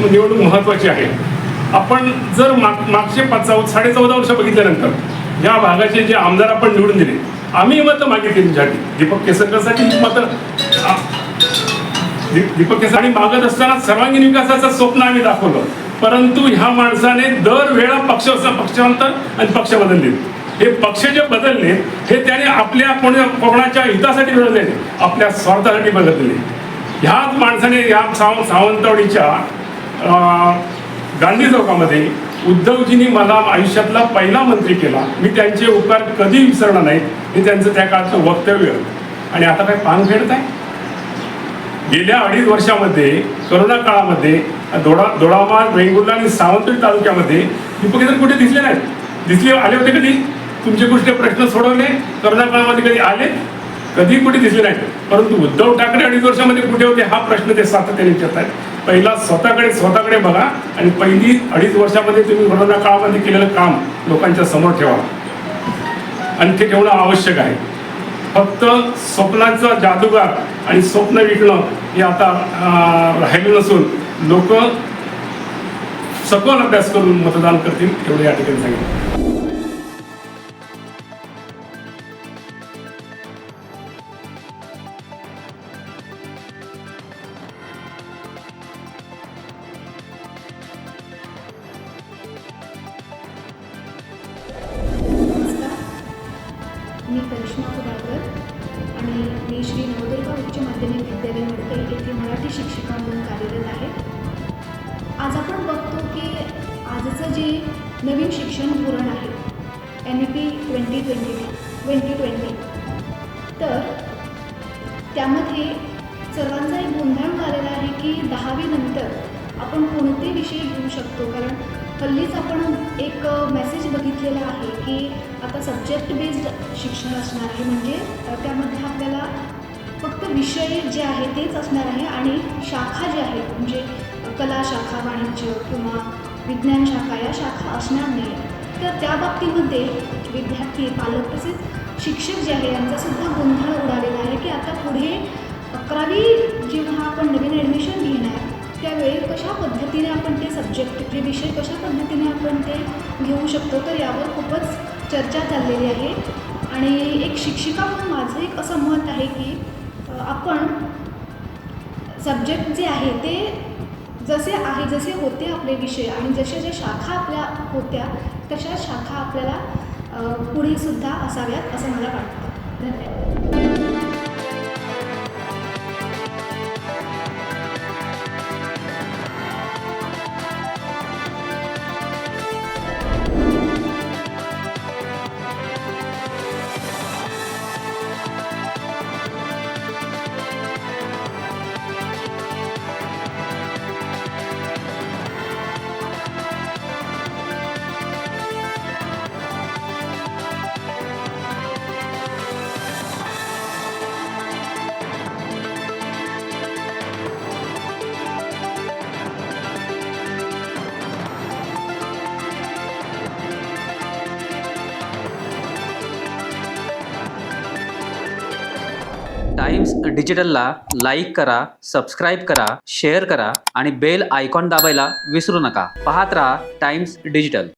निवडणूक महत्त्वाची आहे. आपण जर मागचे 14.5 वर्ष बघितल्यानंतर या भागाचे जे आमदार आपण निवडून दिले, आम्ही मतं मागितली तुमच्यासाठी. दीपक केसरकरसाठी मतं दीपक केसर आणि मागत असताना सर्वांगीण विकासाचं स्वप्न आम्ही दाखवलं. परंतु ह्या माणसाने दरवेळा पक्षांतर आणि पक्ष बदलले. हे पक्ष जे बदलले हे त्याने आपल्या कोणाच्या हितासाठी बदलले, आपल्या स्वार्थासाठी बदलले. ह्याच माणसाने या सावंतवाडीच्या गांधी चौकामध्ये उद्धवजींनी मला आयुष्यातला पहिला मंत्री केला, मी त्यांचे उपकार कधी विसरणार नाही, हे त्यांचं त्या काळचं वक्तव्य. आणि आता काय पान फेडत आहे. गेल्या 2.5 वर्षामध्ये करोना काळामध्ये दोडामार्ग, वेंगुर्ला आणि सावंतवाडी तालुक्यामध्ये दीपक केसरकर कुठे दिसले नाहीत. आले होते कधी? तुमचे कुठले प्रश्न सोडवले करोना काळामध्ये कधी आले? कधी कुठे दिसले नाहीत. परंतु उद्धव ठाकरे 2.5 वर्षामध्ये कुठे होते हा प्रश्न ते सातत्याने विचारत आहेत. पहिला स्वतःकडे बघा आणि पहिली 2.5 वर्षामध्ये तुम्ही करोना काळामध्ये केलेलं काम लोकांच्या समोर ठेवा आणि ते ठेवणं आवश्यक आहे. फक्त स्वप्नाचा जादूगार आणि स्वप्न विकणं हे आता राहिलं नसून लोक सखोल अभ्यास करून मतदान करतील एवढे या ठिकाणी सांगितलं. मी करिश्मा सुधाकर आणि मी श्री नवदुर्गा उच्च माध्यमिक विद्यालय मडकई येथे मराठी शिक्षिका म्हणून कार्यरत आहे. आज आपण बघतो की आजचं जे नवीन शिक्षण धोरण आहे NEP 2020 तर त्यामध्ये सर्वांचा एक गोंधळ झालेला आहे की 10वी नंतर आपण कोणते विषय घेऊ शकतो. कारण हल्लीच आपण एक मेसेज बघितलेला आहे की आता सब्जेक्ट बेस्ड शिक्षण असणार आहे. म्हणजे त्यामध्ये आपल्याला फक्त विषय जे आहे तेच असणार आहे आणि शाखा ज्या आहेत म्हणजे कला शाखा, वाणिज्य किंवा विज्ञान शाखा या शाखा असणार नाही. तर त्या बाबतीमध्ये विद्यार्थी, पालक तसेच शिक्षक जे आहे यांचासुद्धा गोंधळ उडालेला आहे की आता पुढे 11वी जेव्हा आपण नवीन ॲडमिशन घेणार त्यावेळी कशा पद्धतीने आपण ते सब्जेक्ट जे विषय कशा पद्धतीने आपण ते घेऊ शकतो. तर यावर खूपच चर्चा चाललेली आहे. आणि एक शिक्षिका म्हणून माझं एक असं मत आहे की आपण सब्जेक्ट जे आहे ते जसे होते आपले विषय आणि जशा शाखा आपल्या होत्या तशा शाखा आपल्याला पुढेसुद्धा असाव्यात असं मला वाटतं. धन्यवाद. टाइम्स डिजिटलला लाईक करा, सबस्क्राईब करा, शेअर करा आणि बेल आयकॉन दाबायला विसरू नका. पाहत रहा टाइम्स डिजिटल.